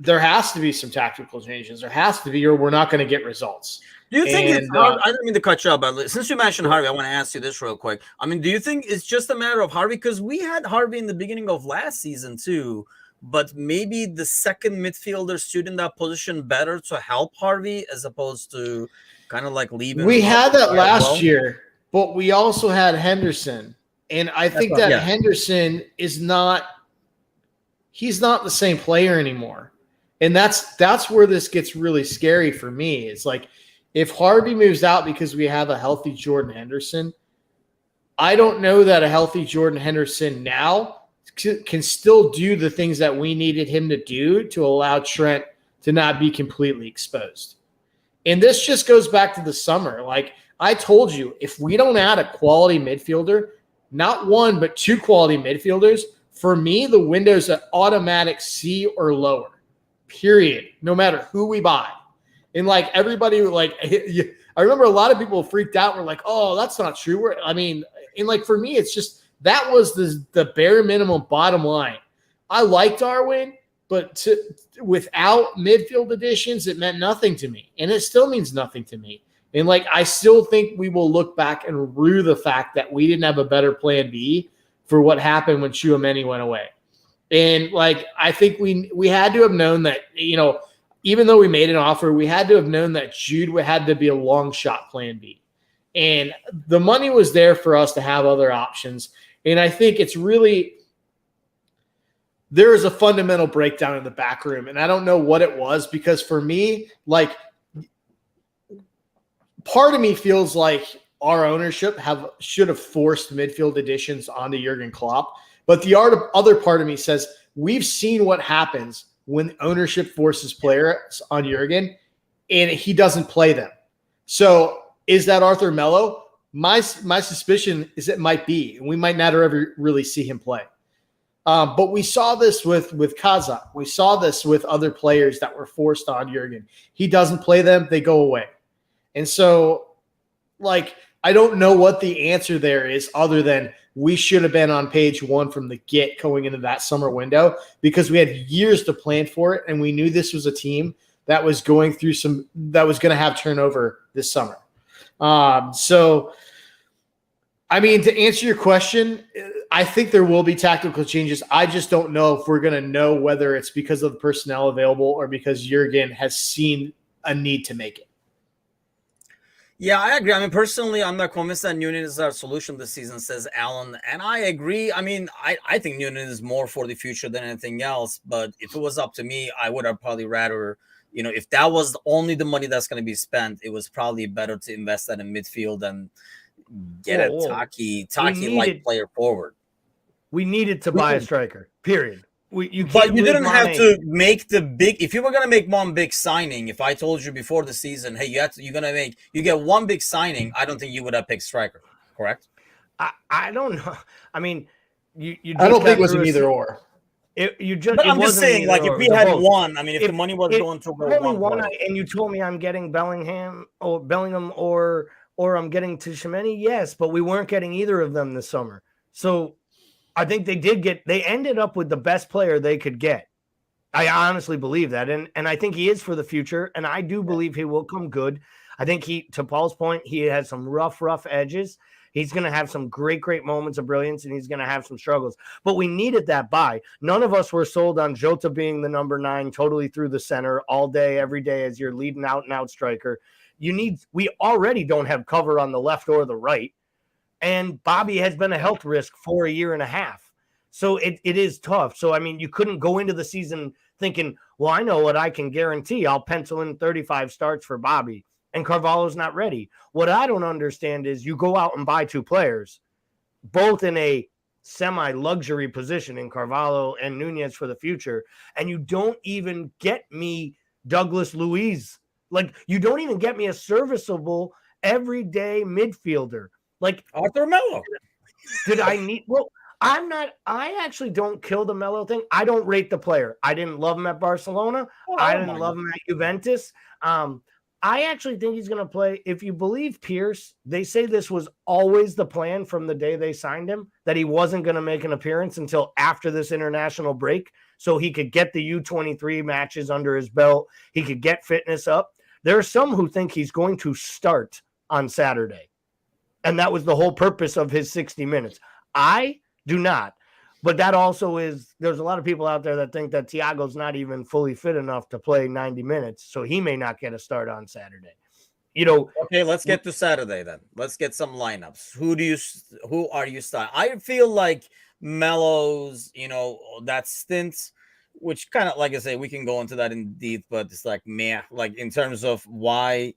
There has to be some tactical changes. There has to be, or we're not going to get results. Do you think it's hard? I don't mean to cut you off, but since you mentioned Harvey, I want to ask you this real quick. Do you think it's just a matter of Harvey? Because we had Harvey in the beginning of last season too, but maybe the second midfielder stood in that position better to help Harvey as opposed to kind of leaving. We had that last year, but we also had Henderson. And I think Henderson is not – he's not the same player anymore. And that's where this gets really scary for me. It's if Harvey moves out because we have a healthy Jordan Henderson, I don't know that a healthy Jordan Henderson now can still do the things that we needed him to do to allow Trent to not be completely exposed. And this just goes back to the summer. I told you, if we don't add a quality midfielder, not one, but two quality midfielders, for me, the window's an automatic C or lower, period, no matter who we buy. And everybody, I remember a lot of people freaked out. We're oh, that's not true. For me, it's just that was the bare minimum bottom line. I like Darwin, but without midfield additions, it meant nothing to me. And it still means nothing to me. And I still think we will look back and rue the fact that we didn't have a better plan B for what happened when Tchouaméni went away. And I think we had to have known that, even though we made an offer, we had to have known that Jude had to be a long shot plan B. And the money was there for us to have other options. And I think it's really, there is a fundamental breakdown in the back room. And I don't know what it was, because for me, part of me feels like our ownership should have forced midfield additions onto Jurgen Klopp. But the other part of me says, we've seen what happens when ownership forces players on Jurgen and he doesn't play them. So is that Arthur Melo? My suspicion is it might be, and we might not ever really see him play. But we saw this with Kazak. We saw this with other players that were forced on Jurgen. He doesn't play them, they go away. And so, I don't know what the answer there is other than we should have been on page one from the get going into that summer window, because we had years to plan for it, and we knew this was a team that was going through that was going to have turnover this summer. To answer your question, I think there will be tactical changes. I just don't know if we're going to know whether it's because of the personnel available or because Jurgen has seen a need to make it. Yeah, I agree. I mean, personally, I'm not convinced that Noonan is our solution this season, says Alan. And I agree. I mean, I think Noonan is more for the future than anything else. But if it was up to me, I would have probably rather, if that was only the money that's going to be spent, it was probably better to invest that in midfield and get a Taki-like player forward. We needed to buy a striker, period. But you didn't have to make the big. If you were gonna make one big signing, if I told you before the season, hey, you get one big signing, I don't think you would have picked striker. Correct? I don't know. I mean, you I don't think it was an either or. But I'm just saying, like, if we had one, I mean, if the money was going to go one, and you told me I'm getting Bellingham or I'm getting Tchouaméni, yes, but we weren't getting either of them this summer. So I think they ended up with the best player they could get. I honestly believe that. And I think he is for the future. And I do believe he will come good. I think to Paul's point, he has some rough edges. He's going to have some great moments of brilliance, and he's going to have some struggles. But we needed that buy. None of us were sold on Jota being the number 9 totally through the center all day, every day as your leading out and out striker. We already don't have cover on the left or the right. And Bobby has been a health risk for a year and a half. So it is tough. So, I mean, you couldn't go into the season thinking, well, I know what I can guarantee. I'll pencil in 35 starts for Bobby. And Carvalho's not ready. What I don't understand is you go out and buy 2 players, both in a semi-luxury position in Carvalho and Nunez for the future, and you don't even get me Douglas Luiz. Like, you don't even get me a serviceable, everyday midfielder. Like Arthur Melo. Did I need? Well, I actually don't kill the Melo thing. I don't rate the player. I didn't love him at Barcelona. I didn't love him at Juventus. I actually think he's going to play. If you believe Pierce, they say this was always the plan from the day they signed him, that he wasn't going to make an appearance until after this international break, so he could get the U23 matches under his belt. He could get fitness up. There are some who think he's going to start on Saturday. And that was the whole purpose of his 60 minutes. I do not. But that also there's a lot of people out there that think that Thiago's not even fully fit enough to play 90 minutes. So he may not get a start on Saturday. Okay, let's get to Saturday then. Let's get some lineups. Who are you starting? I feel like Melo's, that stint, which kind of, like I say, we can go into that in deep, but it's like, meh, like in terms of why,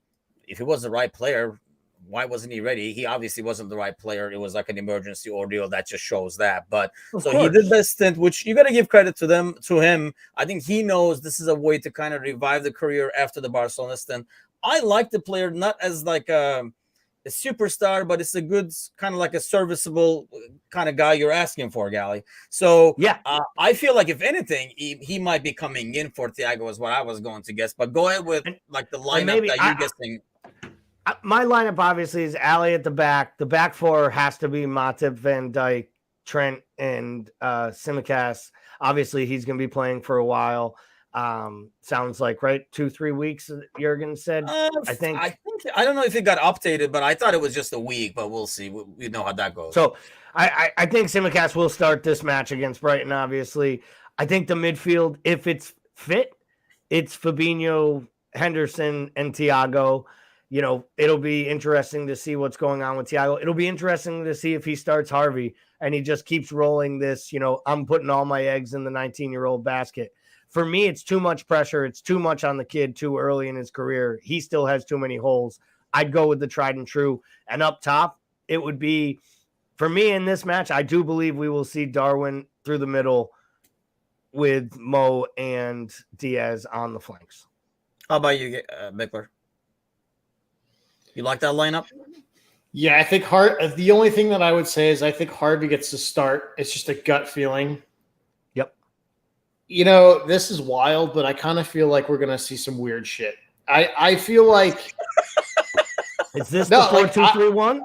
if he was the right player, why wasn't he ready? He obviously wasn't the right player. It was like an emergency ordeal that just shows that. But he did this stint, which you got to give credit to him. I think he knows this is a way to kind of revive the career after the Barcelona stint. I like the player, not as like a superstar, but it's a good kind of like a serviceable kind of guy you're asking for, Gally. So yeah, I feel like if anything, he might be coming in for Thiago is what I was going to guess. But go ahead with like the lineup that you're guessing. My lineup obviously is Ali at the back. The back 4 has to be Matip, Van Dyke, Trent, and Tsimikas. Obviously, he's going to be playing for a while. Sounds like, right? 2-3 weeks, Jurgen said. I think I don't know if it got updated, but I thought it was just a week, but we'll see. We know how that goes. So I think Tsimikas will start this match against Brighton, obviously. I think the midfield, if it's fit, it's Fabinho, Henderson, and Thiago. It'll be interesting to see what's going on with Thiago. It'll be interesting to see if he starts Harvey and he just keeps rolling this, I'm putting all my eggs in the 19-year-old basket. For me, it's too much pressure. It's too much on the kid too early in his career. He still has too many holes. I'd go with the tried and true. And up top, it would be, for me in this match, I do believe we will see Darwin through the middle with Mo and Diaz on the flanks. How about you, Bickler? You like that lineup? Yeah, I think the only thing that I would say is I think Harvey gets to start. It's just a gut feeling. Yep. This is wild, but I kind of feel like we're going to see some weird shit. I feel like... Is this the 4-2-3-1?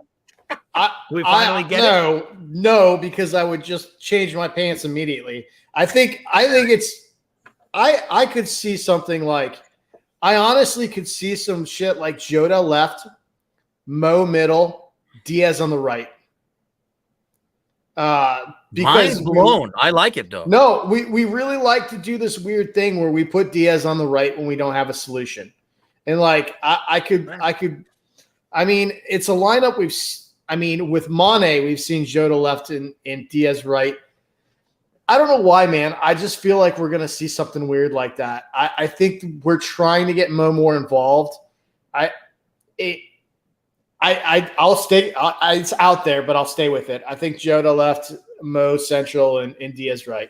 We finally get it? No, because I would just change my pants immediately. I think it's... I could see something like... I honestly could see some shit like Jota left, Mo middle, Diaz on the right. Because mind blown. I like it though. No, we really like to do this weird thing where we put Diaz on the right when we don't have a solution. And like I could I mean, it's a lineup with Mane, we've seen Jota left and Diaz right. I don't know why, man. I just feel like we're going to see something weird like that. I think we're trying to get Mo more involved. I'll stay. It's out there, but I'll stay with it. I think Jota left, Mo central, and Diaz right.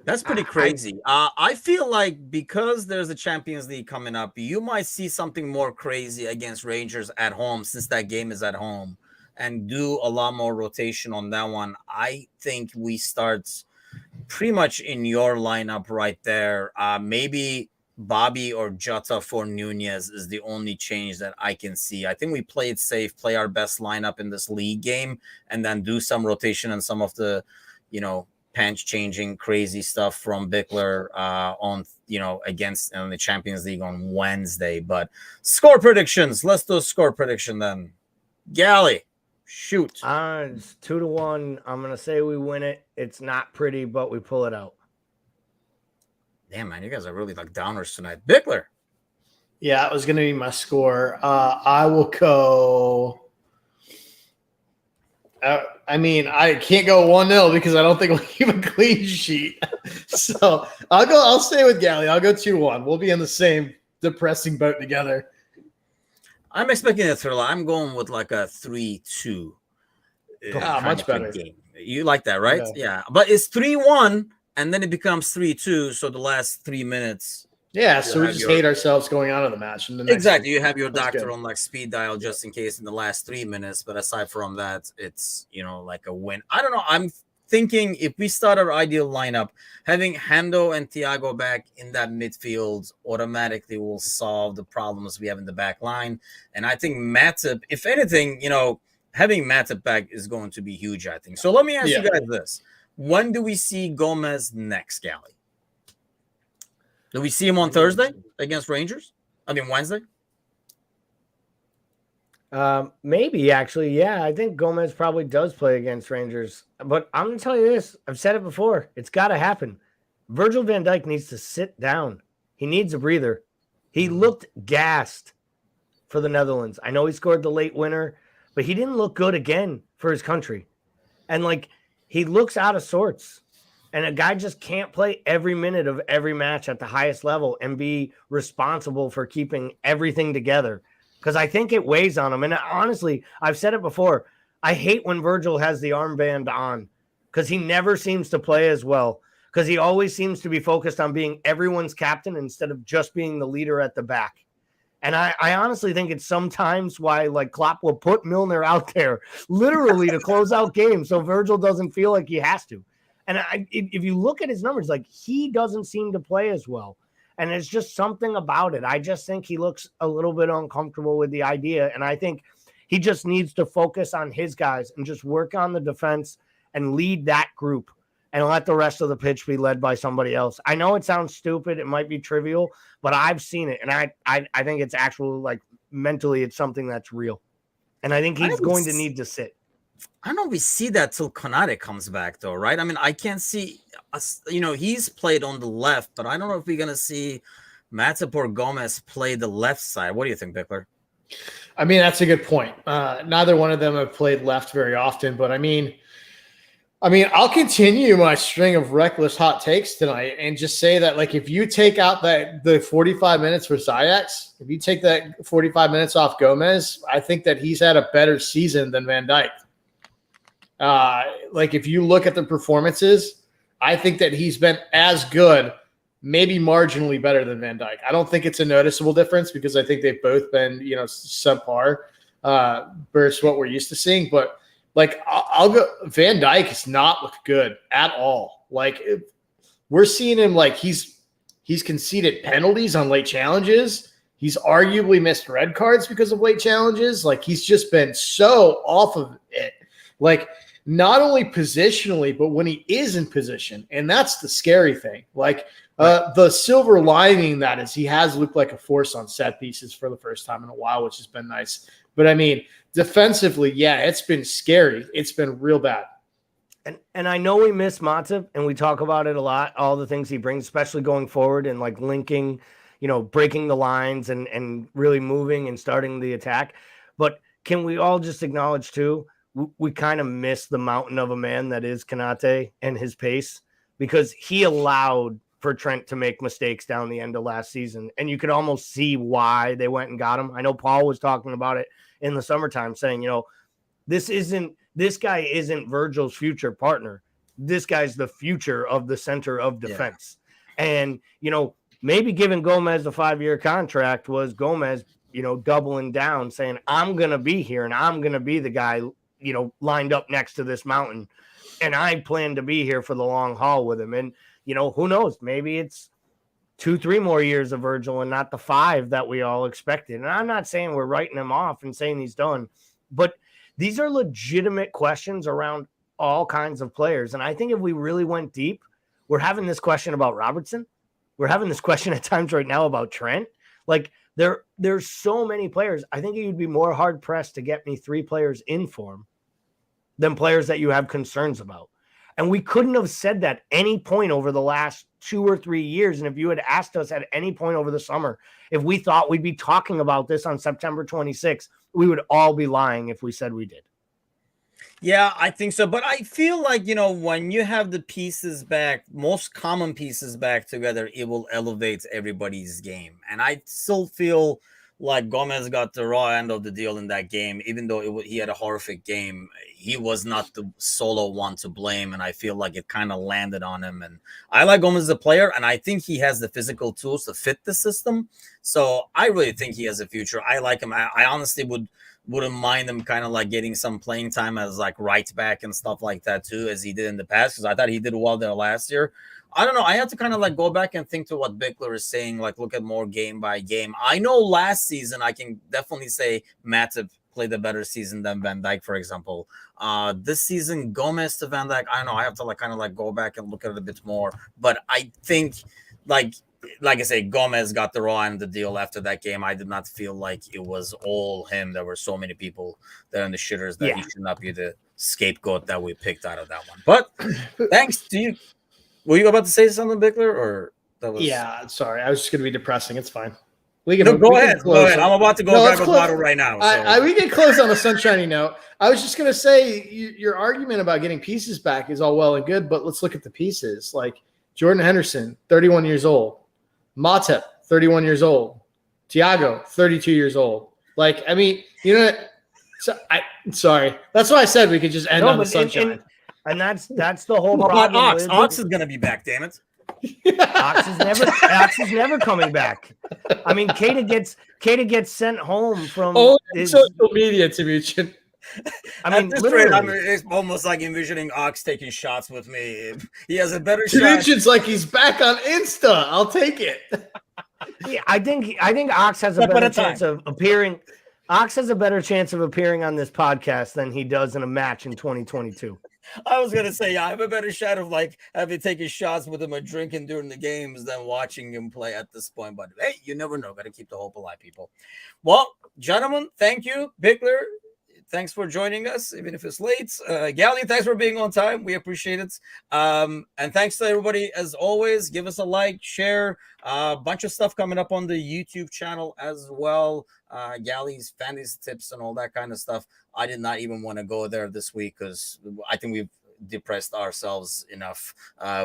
That's pretty crazy. I feel like because there's a Champions League coming up, you might see something more crazy against Rangers at home, since that game is at home, and do a lot more rotation on that one. I think we start pretty much in your lineup right there. Maybe Bobby or Jota for Nunez is the only change that I can see. I think we play it safe, play our best lineup in this league game, and then do some rotation and some of the, pants changing crazy stuff from Bickler against the Champions League on Wednesday. But score predictions. Let's do a score prediction then. Gally, shoot. It's 2-1. I'm gonna say we win it. It's not pretty, but we pull it out. Damn, man, you guys are really like downers tonight. Bickler. Yeah, it was gonna be my score. I will go. I can't go 1-0 because I don't think we'll keep a clean sheet. So I'll stay with Gally. I'll go 2-1. We'll be in the same depressing boat together. I'm expecting a thriller. I'm going with like a 3-2. Much better. Game. You like that, right? Yeah. But it's 3-1, and then it becomes 3-2. So the last 3 minutes. Yeah, so we just hate ourselves going out of the match. Exactly. You have your doctor on like speed dial just in case in the last 3 minutes. But aside from that, it's, like a win. I don't know. I'm thinking if we start our ideal lineup, having Hendo and Thiago back in that midfield automatically will solve the problems we have in the back line. And I think Matip, if anything, having Matip back is going to be huge, I think. So let me ask you guys this. When do we see Gomez next, Gally? Do we see him on Thursday against Rangers? Wednesday? Maybe, actually. Yeah, I think Gomez probably does play against Rangers. But I'm going to tell you this. I've said it before. It's got to happen. Virgil van Dijk needs to sit down. He needs a breather. He looked gassed for the Netherlands. I know he scored the late winner, but he didn't look good again for his country. And, he looks out of sorts. And a guy just can't play every minute of every match at the highest level and be responsible for keeping everything together. Because I think it weighs on him. And honestly, I've said it before. I hate when Virgil has the armband on because he never seems to play as well. Because he always seems to be focused on being everyone's captain instead of just being the leader at the back. And I honestly think it's sometimes why Klopp will put Milner out there literally to close out games so Virgil doesn't feel like he has to. And if you look at his numbers, he doesn't seem to play as well. And it's just something about it. I just think he looks a little bit uncomfortable with the idea. And I think he just needs to focus on his guys and just work on the defense and lead that group and let the rest of the pitch be led by somebody else. I know it sounds stupid. It might be trivial, but I've seen it. And I think it's actually mentally, it's something that's real. And I think he's going to need to sit. I don't know if we see that till Konate comes back, though, right? I can't see us, he's played on the left, but I don't know if we're going to see Matip or Gomez play the left side. What do you think, Bickler? That's a good point. Neither one of them have played left very often, but I'll continue my string of reckless hot takes tonight and just say that, if you take out the 45 minutes for Ziyech, if you take that 45 minutes off Gomez, I think that he's had a better season than Van Dijk. If you look at the performances, I think that he's been as good, maybe marginally better than Van Dijk. I don't think it's a noticeable difference because I think they've both been, subpar versus what we're used to seeing. But I'll go. Van Dijk has not looked good at all. We're seeing him he's conceded penalties on late challenges. He's arguably missed red cards because of late challenges. He's just been so off of it. Not only positionally, but when he is in position. And that's the scary thing. The silver lining that is he has looked like a force on set pieces for the first time in a while, which has been nice. But defensively, it's been scary. It's been real bad. And I know we miss Matip, and we talk about it a lot, all the things he brings, especially going forward and linking, breaking the lines and really moving and starting the attack. But can we all just acknowledge too, we kind of miss the mountain of a man that is Konate and his pace, because he allowed for Trent to make mistakes down the end of last season. And you could almost see why they went and got him. I know Paul was talking about it in the summertime, saying, this guy isn't Virgil's future partner. This guy's the future of the center of defense. Yeah. And, maybe giving Gomez a 5-year contract was Gomez, doubling down, saying, I'm going to be here and I'm going to be the guy, lined up next to this mountain. And I plan to be here for the long haul with him. And, who knows? Maybe it's 2-3 more years of Virgil and not the 5 that we all expected. And I'm not saying we're writing him off and saying he's done, but these are legitimate questions around all kinds of players. And I think if we really went deep, we're having this question about Robertson. We're having this question at times right now about Trent. Like there's so many players. I think you'd be more hard pressed to get me 3 players in form than players that you have concerns about. And we couldn't have said that any point over the last 2 or 3 years. And if you had asked us at any point over the summer, if we thought we'd be talking about this on September 26th, we would all be lying if we said we did. Yeah, I think so. But I feel like, when you have the pieces back, most common pieces back together, it will elevate everybody's game. And I still feel like Gomez got the raw end of the deal in that game. Even though he had a horrific game, he was not the solo one to blame. And I feel like it kind of landed on him. And I like Gomez as a player, and I think he has the physical tools to fit the system. So I really think he has a future. I like him. I honestly wouldn't mind him kind of like getting some playing time as like right back and stuff like that too, as he did in the past, because I thought he did well there last year. I don't know. I have to kind of like go back and think to what Bickler is saying, like look at more game by game. I know last season I can definitely say Matip played a better season than Van Dyke, for example. This season, Gomez to Van Dyke, I don't know. I have to like kind of like go back and look at it a bit more. But I think like I say, Gomez got the raw end of the deal after that game. I did not feel like it was all him. There were so many people that are in the shitters that he should not be the scapegoat that we picked out of that one. But thanks to you. Were you about to say something, Bickler, or that was? Yeah, sorry. I was just going to be depressing. It's fine. Go ahead. I'm about to go grab a bottle right now. So. We can close on a sunshiny note. I was just going to say your argument about getting pieces back is all well and good, but let's look at the pieces. Like Jordan Henderson, 31 years old. Matip, 31 years old. Thiago, 32 years old. Like, I mean, sorry. That's why I said we could just end on the sunshine. And that's the whole problem. Ox is going to be back, damn it. Ox is never coming back. I mean, Keita gets sent home from social media, Timuchin. I mean, literally. It's almost like envisioning Ox taking shots with me. He has a better shot. Timuchin's like he's back on Insta. I'll take it. Yeah, I think Ox has a better chance of appearing. Ox has a better chance of appearing on this podcast than he does in a match in 2022. I was going to say, I have a better shot of like having taken shots with him or drinking during the games than watching him play at this point. But hey, you never know. Got to keep the hope alive, people. Well, gentlemen, thank you. Bickler, thanks for joining us, even if it's late. Gally, thanks for being on time. We appreciate it. And thanks to everybody, as always. Give us a like, share. A bunch of stuff coming up on the YouTube channel as well. Gally's fantasy tips and all that kind of stuff. I did not even want to go there this week because I think we've depressed ourselves enough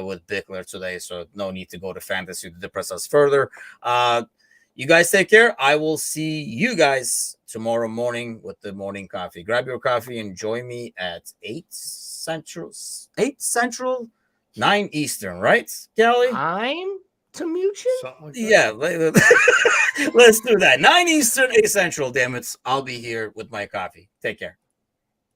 with Bickler today. So no need to go to fantasy to depress us further. You guys take care. I will see you guys tomorrow morning with the morning coffee. Grab your coffee and join me at 8 Central, 9 Eastern, right, Gally? I'm Timuchin? Like yeah, let's do that. 9 Eastern, 8 Central, damn it. I'll be here with my coffee. Take care.